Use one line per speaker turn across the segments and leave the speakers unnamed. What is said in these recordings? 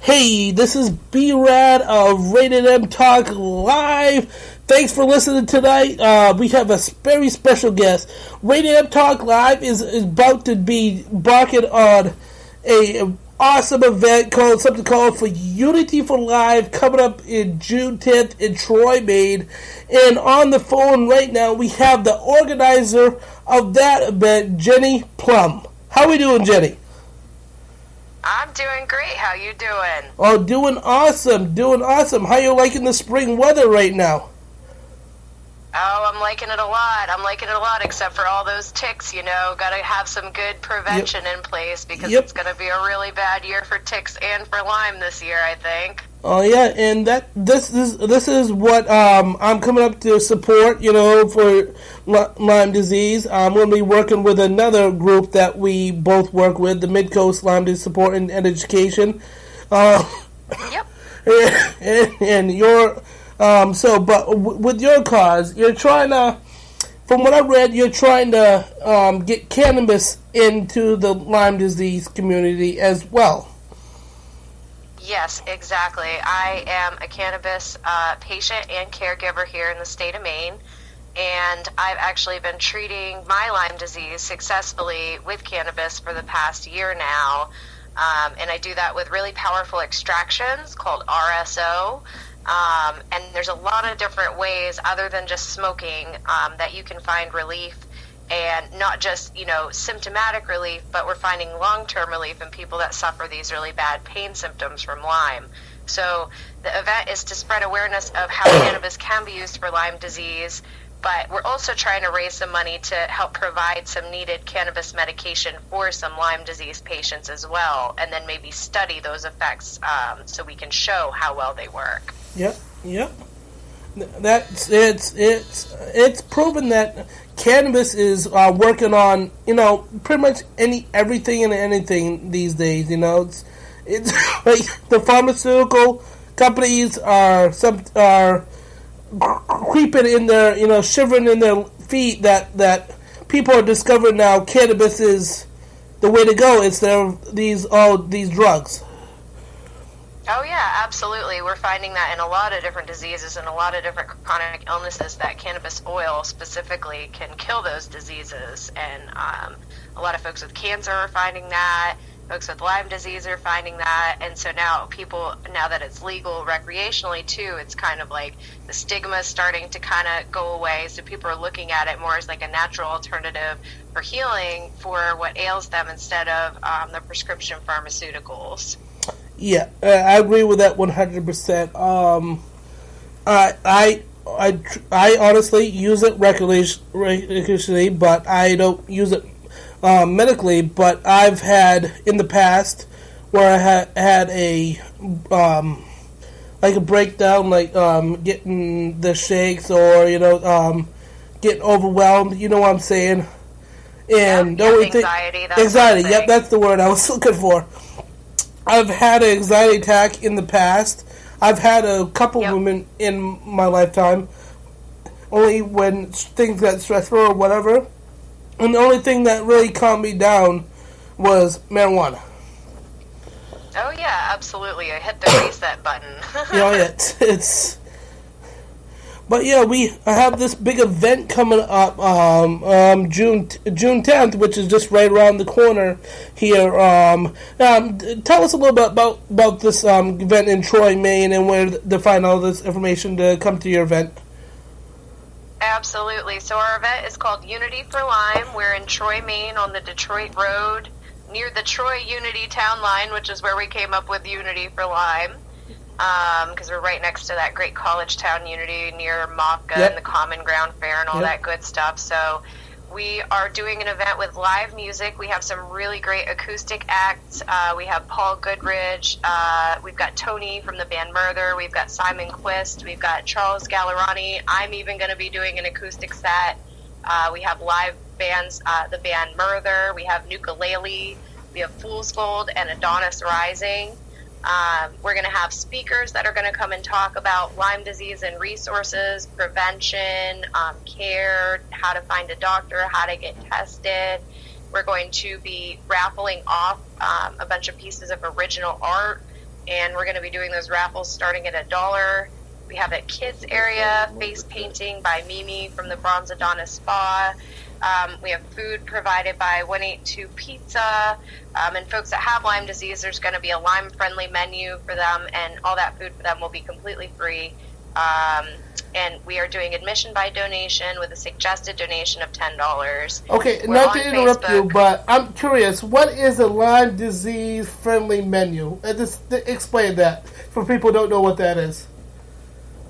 Hey, this is B-Rad of Rated M Talk Live. Thanks for listening tonight. We have a very special guest. Rated M Talk Live is about to be embarking on a awesome event called for Unity for Live coming up in June 10th in Troy, Maine. And on the phone right now we have the organizer of that event, Jenni Plum. How are we doing, Jenni?
I'm doing great. How you doing?
Oh, doing awesome. How you liking the spring weather right now?
Oh, I'm liking it a lot, except for all those ticks, Got to have some good prevention in place because it's going to be a really bad year for ticks and for Lyme this year, I think.
Oh, yeah, and this is what I'm coming up to support, for Lyme disease. I'm going to be working with another group that we both work with, the Mid-Coast Lyme Disease Support and Education.
Yep.
And you're... but with your cause, you're trying to, from what I read, you're trying to get cannabis into the Lyme disease community as well.
Yes, exactly. I am a cannabis patient and caregiver here in the state of Maine, and I've actually been treating my Lyme disease successfully with cannabis for the past year now, and I do that with really powerful extractions called RSO. And there's a lot of different ways other than just smoking that you can find relief, and not just, symptomatic relief, but we're finding long-term relief in people that suffer these really bad pain symptoms from Lyme. So the event is to spread awareness of how cannabis can be used for Lyme disease, but we're also trying to raise some money to help provide some needed cannabis medication for some Lyme disease patients as well, and then maybe study those effects so we can show how well they work.
Yep. It's proven that cannabis is working on pretty much everything and anything these days. It's like the pharmaceutical companies are creeping in their shivering in their feet that people are discovering now cannabis is the way to go instead of these drugs.
Oh, yeah, absolutely. We're finding that in a lot of different diseases and a lot of different chronic illnesses that cannabis oil specifically can kill those diseases. And a lot of folks with cancer are finding that. Folks with Lyme disease are finding that. And so now now that it's legal recreationally too, it's kind of like the stigma is starting to kind of go away. So people are looking at it more as like a natural alternative for healing for what ails them instead of the prescription pharmaceuticals.
Yeah, I agree with that 100%. I honestly use it recreationally, but I don't use it medically. But I've had in the past where I had a like a breakdown, like getting the shakes or getting overwhelmed. You know what I'm saying? And anxiety. Yep, that's the word I was looking for. I've had an anxiety attack in the past. I've had a couple of them in my lifetime. Only when things got stressful or whatever. And the only thing that really calmed me down was marijuana.
Oh, yeah, absolutely. I hit the reset button.
It's... But yeah, I have this big event coming up June 10th, which is just right around the corner here. Tell us a little bit about this event in Troy, Maine, and where to find all this information to come to your event.
Absolutely. So our event is called Unity for Lyme. We're in Troy, Maine on the Detroit Road near the Troy Unity Town Line, which is where we came up with Unity for Lyme. Because we're right next to that great college town Unity near Maka and the Common Ground Fair and all that good stuff. So we are doing an event with live music. We have some really great acoustic acts. We have Paul Goodridge. We've got Tony from the band Murder. We've got Simon Quist. We've got Charles Gallerani. I'm even going to be doing an acoustic set. We have live bands, the band Murder. We have Ukulele. We have Fool's Gold and Adonis Rising. We're going to have speakers that are going to come and talk about Lyme disease and resources, prevention, care, how to find a doctor, how to get tested. We're going to be raffling off a bunch of pieces of original art and we're going to be doing those raffles starting at $1. We have a kids area, face painting by Mimi from the Bronze Adonis Spa. We have food provided by 182 Pizza. And folks that have Lyme disease, there's going to be a Lyme-friendly menu for them, and all that food for them will be completely free. And we are doing admission by donation with a suggested donation of $10.
Okay,
We're
not to
on
interrupt
Facebook.
you, but I'm curious, what is a Lyme disease-friendly menu? Just explain that for people who don't know what that is.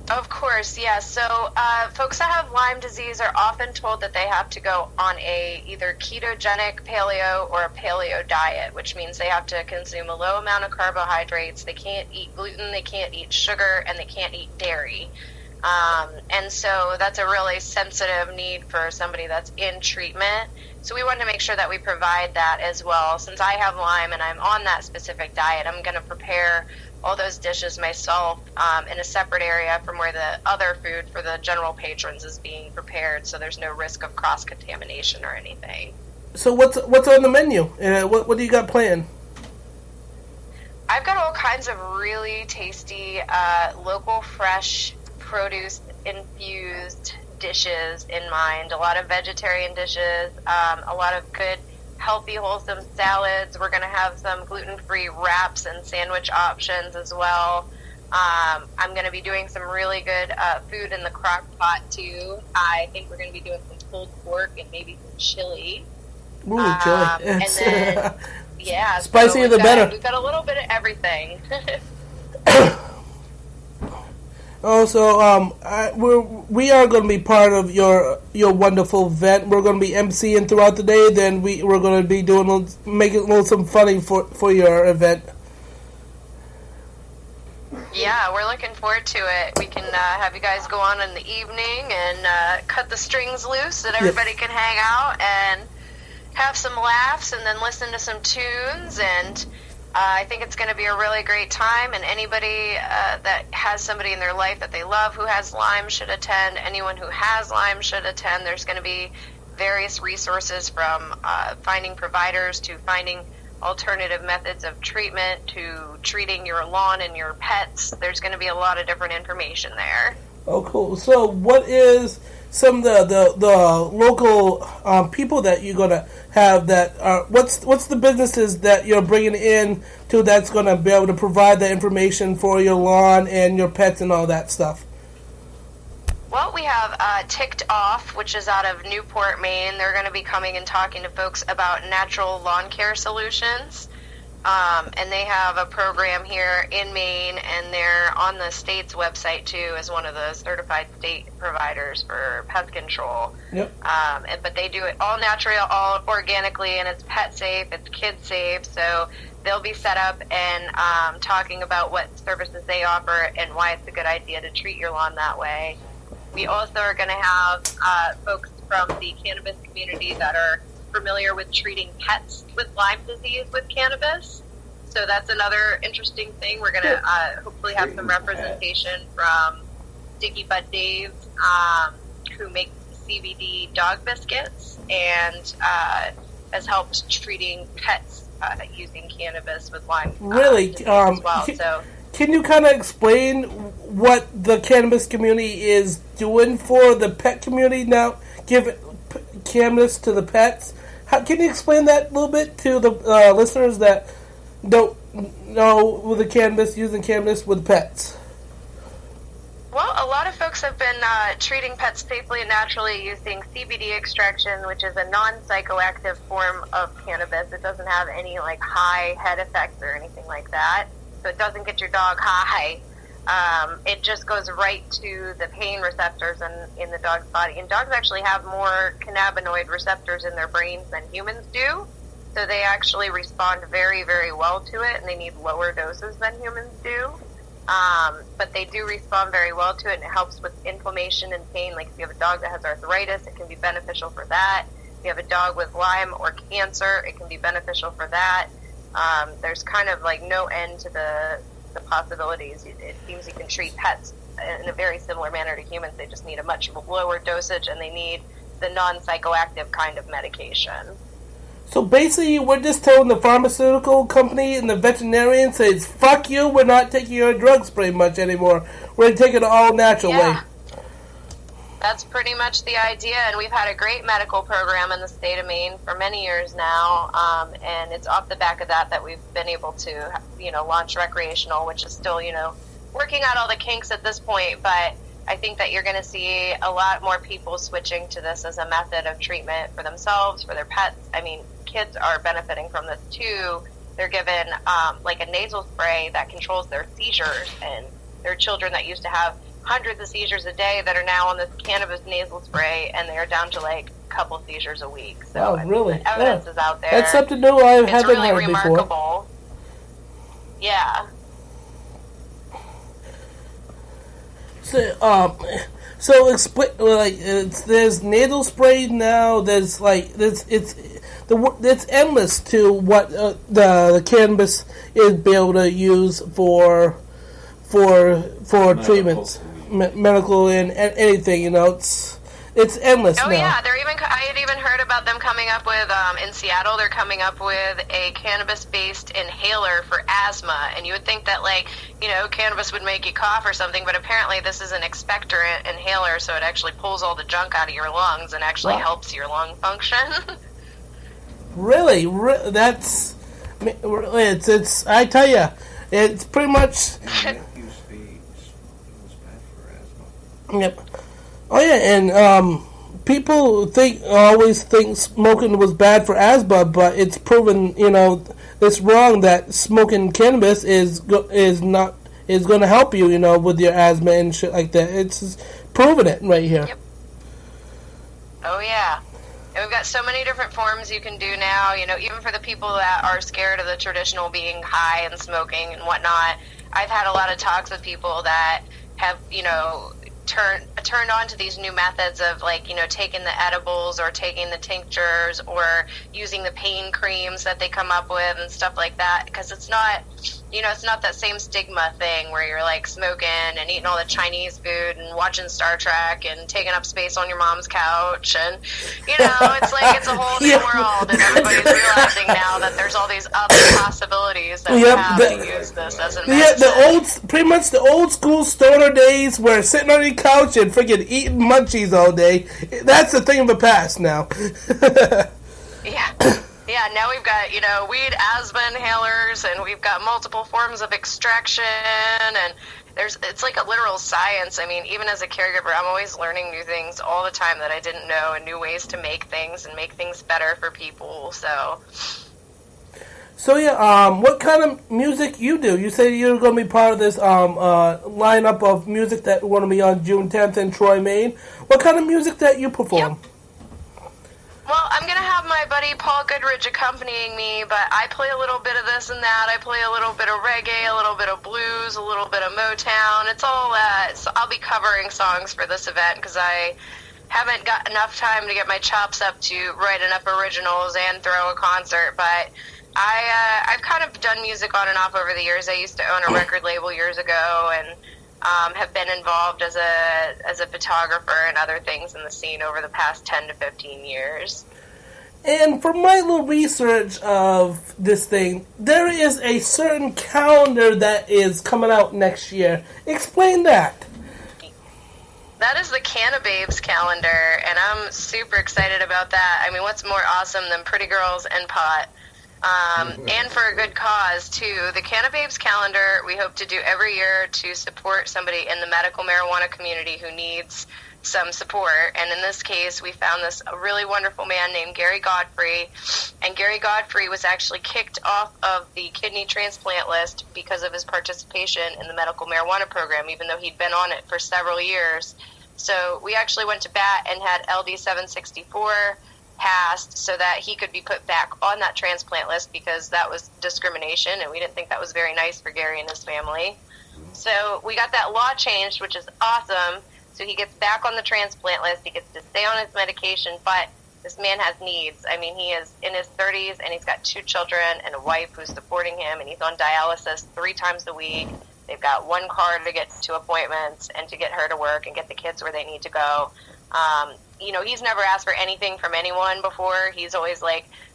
Of course, yeah. So folks that have Lyme disease are often told that they have to go on a either ketogenic paleo or a paleo diet, which means they have to consume a low amount of carbohydrates. They can't eat gluten, they can't eat sugar, and they can't eat dairy. And so that's a really sensitive need for somebody that's in treatment. So we want to make sure that we provide that as well. Since I have Lyme and I'm on that specific diet, I'm going to prepare all those dishes myself in a separate area from where the other food for the general patrons is being prepared, so there's no risk of cross-contamination or anything.
So what's on the menu? What do you got planned?
I've got all kinds of really tasty, local, fresh, produce-infused dishes in mind. A lot of vegetarian dishes, a lot of good, healthy, wholesome salads. We're going to have some gluten-free wraps and sandwich options as well. I'm going to be doing some really good food in the crock pot, too. I think we're going to be doing some pulled pork and maybe some chili.
Ooh, chili.
And then, yeah.
Spicier the better.
We've got a little bit of everything.
Also, we are going to be part of your wonderful event. We're going to be emceeing throughout the day. Then we're going to be making a little some funny for your event.
Yeah, we're looking forward to it. We can have you guys go on in the evening and cut the strings loose, and everybody can hang out and have some laughs, and then listen to some tunes. And I think it's going to be a really great time, and anybody that has somebody in their life that they love who has Lyme should attend. Anyone who has Lyme should attend. There's going to be various resources from finding providers to finding alternative methods of treatment to treating your lawn and your pets. There's going to be a lot of different information there.
Oh, cool. So what is some of the local people that you're going to have that are, what's the businesses that you're bringing in to that's going to be able to provide the information for your lawn and your pets and all that stuff?
Well, we have Ticked Off, which is out of Newport, Maine. They're going to be coming and talking to folks about natural lawn care solutions. And they have a program here in Maine, and they're on the state's website, too, as one of the certified state providers for pest control.
Yep.
But they do it all natural, all organically, and it's pet safe, it's kid safe. So they'll be set up and talking about what services they offer and why it's a good idea to treat your lawn that way. We also are going to have folks from the cannabis community that are familiar with treating pets with Lyme disease with cannabis. So that's another interesting thing. We're going to hopefully have some representation from Sticky Bud Dave, who makes CBD dog biscuits and has helped treating pets using cannabis with Lyme
really
disease as well.
Can you kind of explain what the cannabis community is doing for the pet community now? Give cannabis to the pets. Can you explain that a little bit to the listeners that don't know with the cannabis, using cannabis with pets?
Well, a lot of folks have been treating pets safely and naturally using CBD extraction, which is a non-psychoactive form of cannabis. It doesn't have any high head effects or anything like that. So it doesn't get your dog high. It just goes right to the pain receptors in the dog's body. And dogs actually have more cannabinoid receptors in their brains than humans do. So they actually respond very, very well to it, and they need lower doses than humans do. But they do respond very well to it, and it helps with inflammation and pain. Like if you have a dog that has arthritis, it can be beneficial for that. If you have a dog with Lyme or cancer, it can be beneficial for that. There's kind of no end to the possibilities. It seems you can treat pets in a very similar manner to humans. They just need a much lower dosage, and they need the non-psychoactive kind of medication.
So basically, we're just telling the pharmaceutical company and the veterinarian says, "Fuck you! We're not taking your drugs pretty much anymore. We're taking it all natural way."
That's pretty much the idea, and we've had a great medical program in the state of Maine for many years now, and it's off the back of that we've been able to, launch recreational, which is still, working out all the kinks at this point, but I think that you're going to see a lot more people switching to this as a method of treatment for themselves, for their pets. I mean, kids are benefiting from this too. They're given like a nasal spray that controls their seizures, and there are children that used to have hundreds of seizures a day that are now on this cannabis nasal spray, and they're down to like a couple seizures a week. So
really?
The evidence is out there.
That's something new I haven't
really
heard
remarkable.
Before.
Yeah.
So explain, like, there's nasal spray now. There's like it's endless to what the cannabis is be able to use for medical treatments, medical and anything. It's endless.
Oh
now.
Yeah, I had even heard about them coming up with in Seattle. They're coming up with a cannabis-based inhaler for asthma, and you would think that cannabis would make you cough or something, but apparently this is an expectorant inhaler, so it actually pulls all the junk out of your lungs and actually helps your lung function. Really,
it's. I tell you, it's pretty much. Yep. Oh yeah, and people always think smoking was bad for asthma, but it's proven, it's wrong that smoking cannabis is going to help you, with your asthma and shit like that. It's proven it right here.
Yep. Oh yeah. And we've got so many different forms you can do now, even for the people that are scared of the traditional being high and smoking and whatnot. I've had a lot of talks with people that have, turned on to these new methods of taking the edibles or taking the tinctures or using the pain creams that they come up with and stuff like that, because it's not that same stigma thing where you're like smoking and eating all the Chinese food and watching Star Trek and taking up space on your mom's couch, and it's like it's a whole new world, and everybody's realizing now that there's all these other possibilities that we have to use this as a medicine.
Pretty much the old school stoner days where sitting on your couch and freaking eating munchies all day, that's the thing of the past now.
Yeah, now we've got, weed asthma inhalers, and we've got multiple forms of extraction, and it's like a literal science. I mean, even as a caregiver, I'm always learning new things all the time that I didn't know, and new ways to make things and make things better for people, So
what kind of music you do? You say you're going to be part of this lineup of music that we're going to be on June 10th in Troy, Maine. What kind of music that you perform?
Yep. Well, I'm going to have my buddy Paul Goodrich accompanying me, but I play a little bit of this and that. I play a little bit of reggae, a little bit of blues, a little bit of Motown. It's all that. So I'll be covering songs for this event because I haven't got enough time to get my chops up to write enough originals and throw a concert, but I've kind of done music on and off over the years. I used to own a record label years ago, and have been involved as a photographer and other things in the scene over the past 10 to 15 years.
And from my little research of this thing, there is a certain calendar that is coming out next year. Explain that.
That is the Cannabis calendar, and I'm super excited about that. I mean, what's more awesome than pretty girls and pot? And for a good cause, too. The Cannabis calendar we hope to do every year to support somebody in the medical marijuana community who needs some support. And in this case, we found this a really wonderful man named Gary Godfrey. And Gary Godfrey was actually kicked off of the kidney transplant list because of his participation in the medical marijuana program, even though he'd been on it for several years. So we actually went to bat and had LD 764 passed so that he could be put back on that transplant list, because that was discrimination, and we didn't think that was very nice for Gary and his family. So we got that law changed, which is awesome. So he gets back on the transplant list. He gets to stay on his medication, but this man has needs. I mean, he is in his 30s, and he's got 2 children and a wife who's supporting him, and he's on dialysis 3 times a week. They've got 1 car to get to appointments and to get her to work and get the kids where they need to go. He's never asked for anything from anyone before. He's always,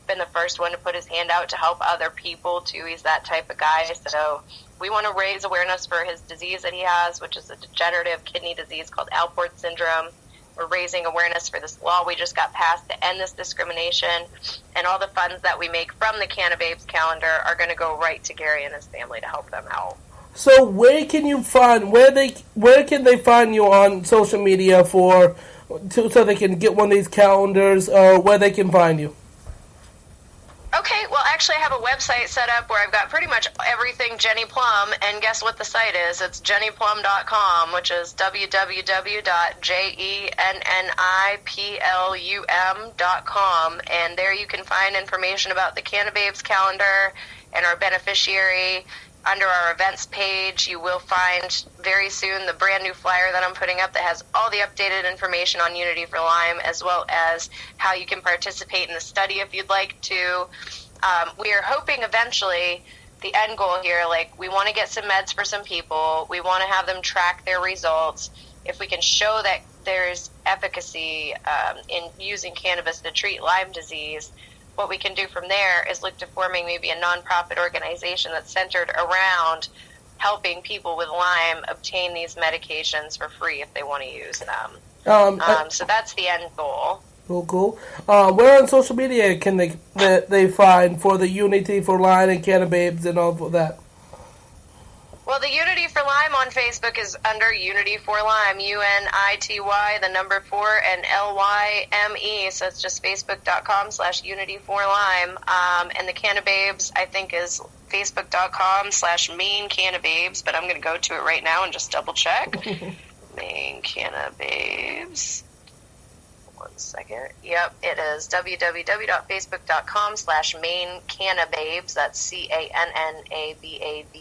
been been the first one to put his hand out to help other people, too. He's that type of guy. So we want to raise awareness for his disease that he has, which is a degenerative kidney disease called Alport syndrome. We're raising awareness for this law we just got passed to end this discrimination, and all the funds that we make from the Cannabis calendar are going to go right to Gary and his family to help them out.
So where can you find where can they find you on social media so they can get one of these calendars, or where they can find you?
Okay, well, actually, I have a website set up where I've got pretty much everything Jenni Plum, and guess what the site is? It's jenniplum.com, which is www.jenniplum.com, and there you can find information about the Cannabis calendar and our beneficiary. Under our events page, you will find very soon the brand new flyer that I'm putting up that has all the updated information on Unity for Lyme, as well as how you can participate in the study if you'd like to. We are hoping eventually, the end goal here, like, we want to get some meds for some people. We want to have them track their results. If we can show that there's efficacy in using cannabis to treat Lyme disease, what we can do from there is look to forming maybe a nonprofit organization that's centered around helping people with Lyme obtain these medications for free if they want to use them. So that's the end goal.
Cool. Where on social media can they find for the Unity for Lyme and Cannabis and all of that?
Well, the Unity for Lyme on Facebook is under Unity for Lyme, UNITY, the number 4, and LYME, so it's just facebook.com/Unity for Lyme. And the Cannabis, I think, is facebook.com/Maine Cannabis, but I'm going to go to it right now and just double check. Maine Cannabis. One second. Yep, it is www.facebook.com/Maine Cannabis. That's CANNABABES.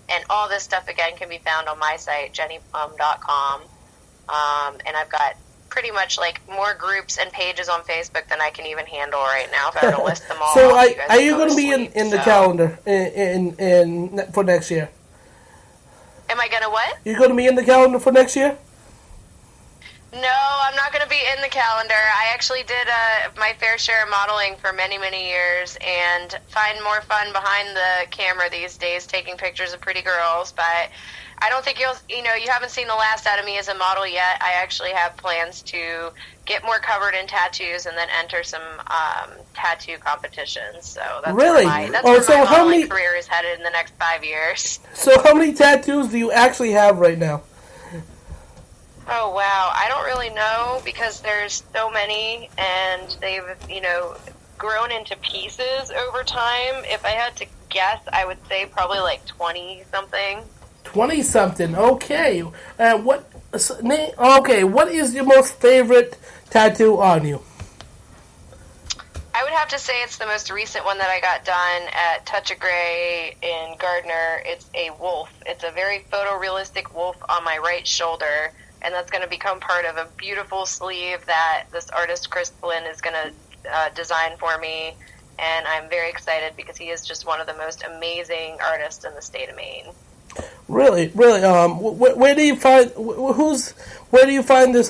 And all this stuff, again, can be found on my site, jenniplum.com. And I've got pretty much like more groups and pages on Facebook than I can even handle right now if I were to list them all.
So are you going to be in the calendar in for next year?
Am I going to what?
You're going to be in the calendar for next year?
No, I'm not going to be in the calendar. I actually did my fair share of modeling for many, many years and find more fun behind the camera these days taking pictures of pretty girls. But I don't think you haven't seen the last out of me as a model yet. I actually have plans to get more covered in tattoos and then enter some tattoo competitions. So that's
really?
where my modeling career is headed in the next 5 years.
So how many tattoos do you actually have right now?
Oh, wow. I don't really know because there's so many, and they've, grown into pieces over time. If I had to guess, I would say probably like 20-something.
20-something, okay. What is your most favorite tattoo on you?
I would have to say it's the most recent one that I got done at Touch of Grey in Gardner. It's a wolf. It's a very photorealistic wolf on my right shoulder. And that's going to become part of a beautiful sleeve that this artist, Chris Flynn, is going to design for me. And I'm very excited because he is just one of the most amazing artists in the state of Maine. Really?
Where do you find this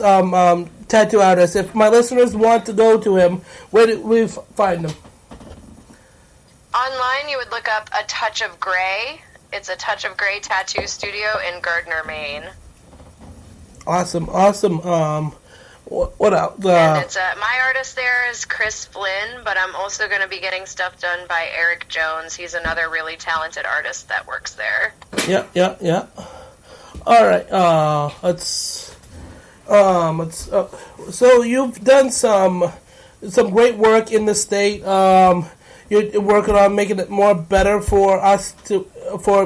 tattoo artist? If my listeners want to go to him, where do we find him?
Online, you would look up A Touch of Grey. It's A Touch of Grey tattoo studio in Gardner, Maine.
Awesome. What else?
And it's my artist there is Chris Flynn, but I'm also going to be getting stuff done by Eric Jones. He's another really talented artist that works there.
Yeah. All right. So you've done some great work in the state. You're working on making it more better for us to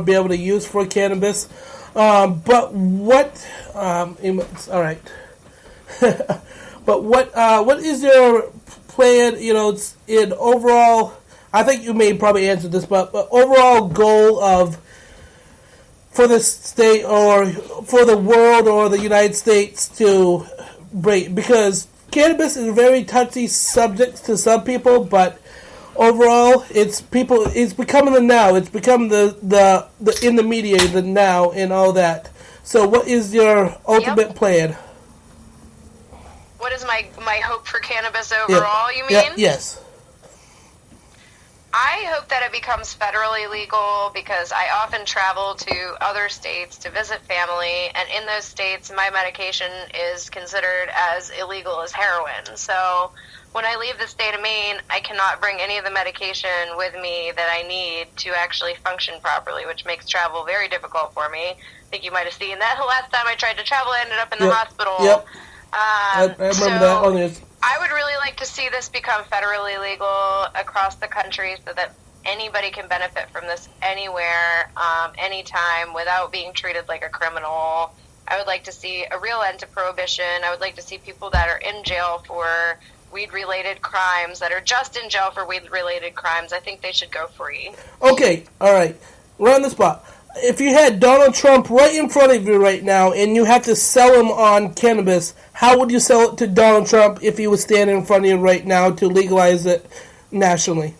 be able to use for cannabis. But what? All right. But what is your plan? It's in overall. I think you may probably answer this, but overall goal for the state or for the world or the United States to break, because cannabis is a very touchy subject to some people, but overall, it's becoming the now. It's become the in the media, the now, and all that. So, what is your ultimate plan?
what is my hope for cannabis overall, you mean?
Yes.
I hope that it becomes federally legal because I often travel to other states to visit family, and in those states, my medication is considered as illegal as heroin. So when I leave the state of Maine, I cannot bring any of the medication with me that I need to actually function properly, which makes travel very difficult for me. I think you might have seen that the last time I tried to travel, I ended up in the hospital.
Yep. I remember that on this.
I would really like to see this become federally legal across the country so that anybody can benefit from this anywhere, anytime, without being treated like a criminal. I would like to see a real end to prohibition. I would like to see people that are in jail for weed-related crimes, that are just in jail for weed-related crimes. I think they should go free.
Okay, all right. We're on the spot. If you had Donald Trump right in front of you right now and you have to sell him on cannabis, how would you sell it to Donald Trump if he was standing in front of you right now to legalize it nationally?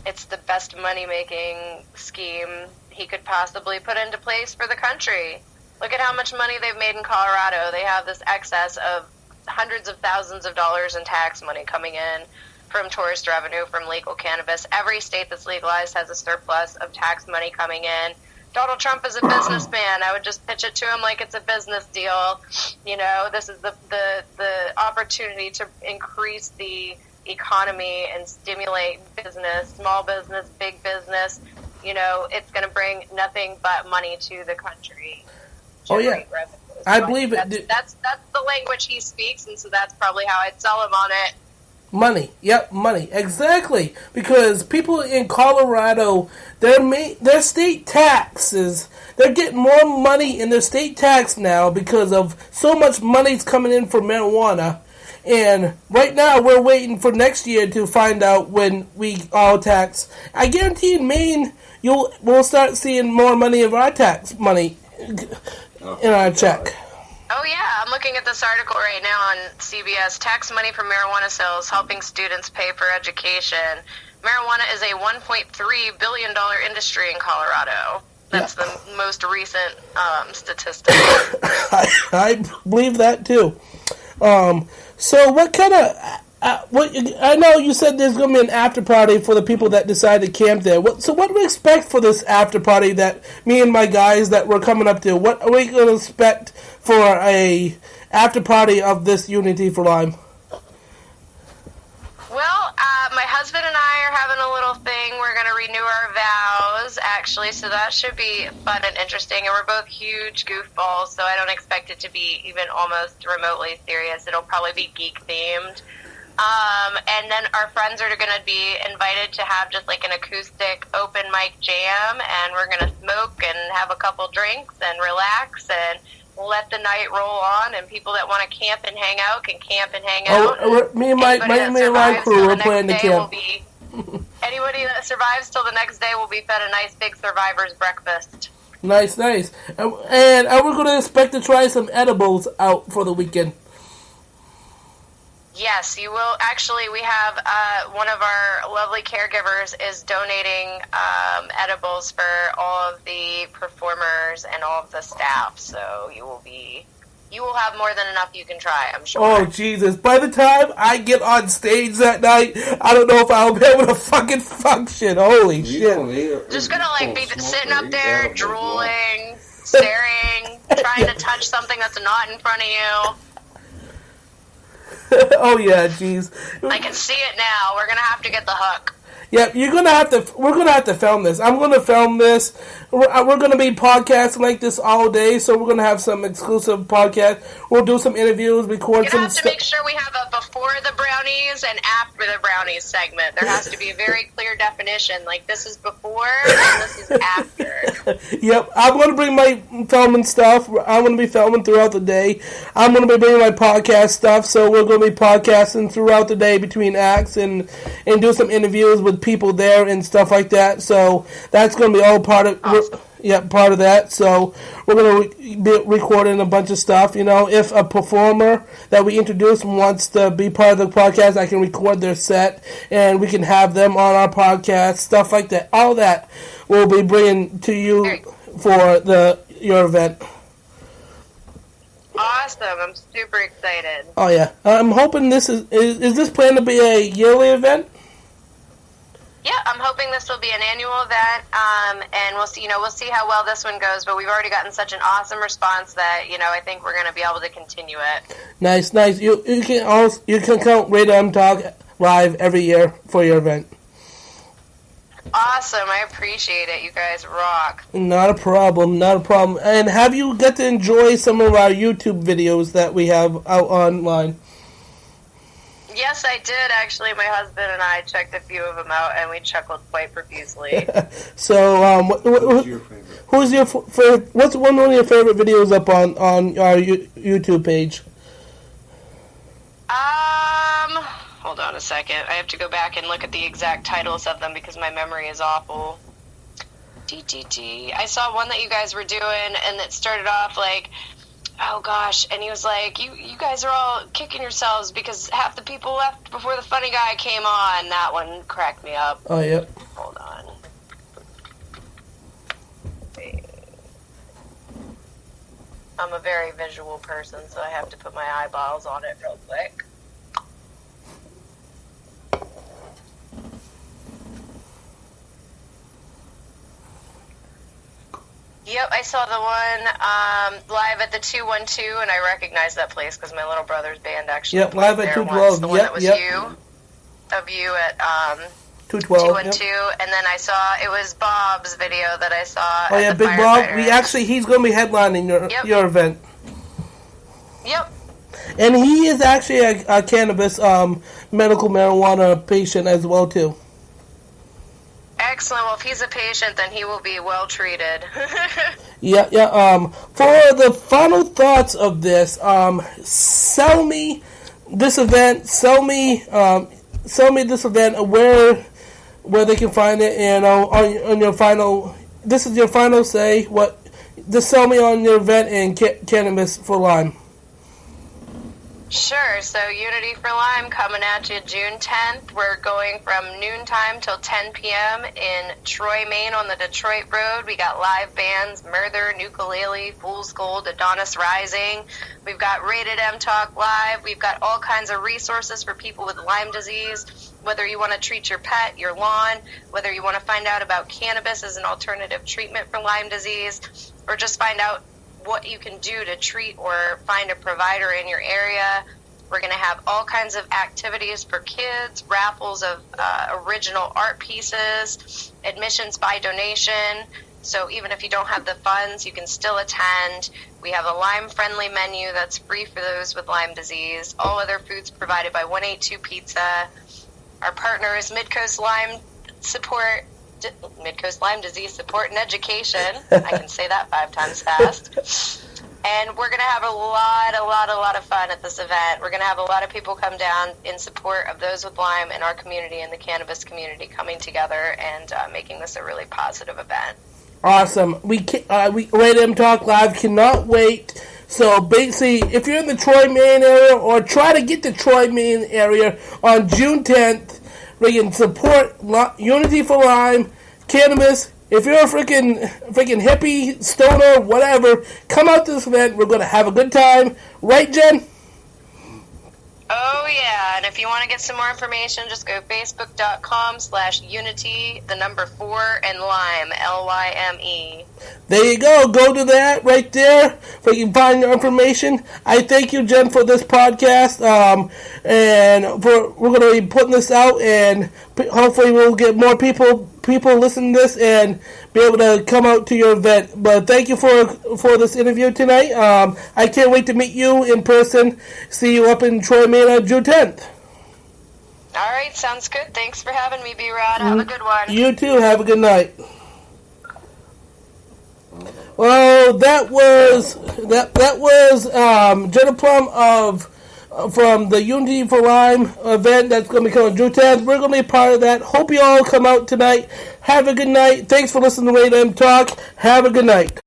It's the best money-making scheme he could possibly put into place for the country. Look at how much money they've made in Colorado. They have this excess of hundreds of thousands of dollars in tax money coming in from tourist revenue from legal cannabis. Every state that's legalized has a surplus of tax money coming in. Donald Trump is a businessman. I would just pitch it to him like it's a business deal. You know, this is the opportunity to increase the economy and stimulate business, small business, big business. You know, it's going to bring nothing but money to the country.
Oh, yeah.
Revenue. So
I believe it.
That's the language he speaks, and so that's probably how I'd sell him on it.
Money. Yep, money. Exactly. Because people in Colorado, their state taxes, they're getting more money in their state tax now because of so much money's coming in for marijuana. And right now, we're waiting for next year to find out when we all tax. I guarantee in Maine, we'll start seeing more money of our tax money in our check.
Oh, yeah. I'm looking at this article right now on CBS. Tax money from marijuana sales helping students pay for education. Marijuana is a $1.3 billion industry in Colorado. That's the most recent statistic.
I believe that, too. So what kind of... I know you said there's going to be an after party for the people that decide to camp there. So what do we expect for this after party that me and my guys that we're coming up to? What are we going to expect for a after party of this Unity for Lyme?
Well, my husband and I are having a little thing. We're going to renew our vows, actually, so that should be fun and interesting. And we're both huge goofballs, so I don't expect it to be even almost remotely serious. It'll probably be geek-themed. And then our friends are going to be invited to have just like an acoustic open mic jam, and we're going to smoke and have a couple drinks and relax and let the night roll on, and people that want to camp and hang out can camp and hang out.
Me and my crew are planning to camp.
Anybody that survives till the next day will be fed a nice big survivor's breakfast.
Nice. And are we going to expect to try some edibles out for the weekend?
Yes, you will. Actually, we have one of our lovely caregivers is donating edibles for all of the performers and all of the staff. So you will have more than enough you can try, I'm sure.
Oh, Jesus. By the time I get on stage that night, I don't know if I'll be able to fucking function. Holy shit.
Just gonna like be sitting up there, drooling, staring, trying to touch something that's not in front of you.
Oh yeah, jeez.
I can see it now. We're gonna have to get the hook.
Yep, we're gonna have to film this. I'm gonna film this. We're gonna be podcasting like this all day, so we're gonna have some exclusive podcast. We'll do some interviews, record some.
You have to make sure we have a before the brownies and after the brownies segment. There has to be a very clear definition. Like this is before and this is after.
Yep, I'm gonna bring my filming stuff. I'm gonna be filming throughout the day. I'm gonna be bringing my podcast stuff, so we're gonna be podcasting throughout the day between acts and do some interviews with people there and stuff like that. So that's going to be all part of part of that. So we're going to be recording a bunch of stuff. You know, if a performer that we introduce wants to be part of the podcast, I can record their set and we can have them on our podcast, stuff like that. All that we'll be bringing to you for your event.
awesome. I'm super excited.
Oh, yeah. I'm hoping this is this planned to be a yearly event?
Yeah, I'm hoping this will be an annual event, and we'll see how well this one goes. But we've already gotten such an awesome response that I think we're going to be able to continue it.
Nice. You can count Radar Talk Live every year for your event.
Awesome, I appreciate it. You guys rock.
Not a problem. And have you got to enjoy some of our YouTube videos that we have out online?
Yes, I did, actually. My husband and I checked a few of them out, and we chuckled quite profusely.
So, what's one of your favorite videos up on our YouTube page?
Hold on a second. I have to go back and look at the exact titles of them because my memory is awful. I saw one that you guys were doing, and it started off like, oh gosh, and he was like, you guys are all kicking yourselves because half the people left before the funny guy came on. That one cracked me up.
Oh, yep.
Hold on. I'm a very visual person, so I have to put my eyeballs on it real quick. Yep, I saw the one live at the 212, and I recognize that place because my little brother's band actually
played live at 212.
The one that was you at 212, and then I saw it was Bob's video that I saw.
Oh yeah, Big Bob. He's going to be headlining your event.
Yep.
And he is actually a cannabis medical marijuana patient as well too.
Excellent. Well, if he's a patient, then he will be well treated.
Yeah. For the final thoughts of this, sell me this event. Sell me this event. Where they can find it, and on your final. This is your final say. What? Just sell me on your event and Cannabis for Lyme.
Sure. So Unity for Lyme coming at you June 10th. We're going from noontime till 10 p.m. in Troy, Maine on the Detroit Road. We got live bands, Murder, Ukulele, Fool's Gold, Adonis Rising. We've got Rated M Talk Live. We've got all kinds of resources for people with Lyme disease, whether you want to treat your pet, your lawn, whether you want to find out about cannabis as an alternative treatment for Lyme disease, or just find out what you can do to treat or find a provider in your area. We're going to have all kinds of activities for kids, raffles of original art pieces, admissions by donation. So even if you don't have the funds, you can still attend. We have a Lyme-friendly menu that's free for those with Lyme disease. All other foods provided by 182 Pizza. Our partner is Midcoast Lyme Disease Support and Education. I can say that 5 times fast. And we're going to have a lot of fun at this event. We're going to have a lot of people come down in support of those with Lyme in our community and the cannabis community coming together and making this a really positive event.
Awesome. We Rated M Talk Live cannot wait. So basically, if you're in the Troy Maine area or try to get to Troy Maine area on June 10th, we can support Unity for Lyme, Cannabis. If you're a freaking hippie, stoner, whatever, come out to this event. We're going to have a good time. Right, Jen?
Oh, yeah. And if you want to get some more information, just go facebook.com/unity, 4, and Lyme, Lyme.
There you go. Go to that right there where you can find your information. I thank you, Jen, for this podcast. And we're going to be putting this out, and hopefully we'll get more people listen to this and be able to come out to your event. But thank you for this interview tonight. I can't wait to meet you in person. See you up in Troy, Maine on June 10th.
All right, sounds good. Thanks for having me, B-Rad. Have a good one.
You too. Have a good night. Well, that was Jenni Plum from the Unity for Lyme event that's going to be coming June 10th. We're going to be a part of that. Hope you all come out tonight. Have a good night. Thanks for listening to Rated M Talk. Have a good night.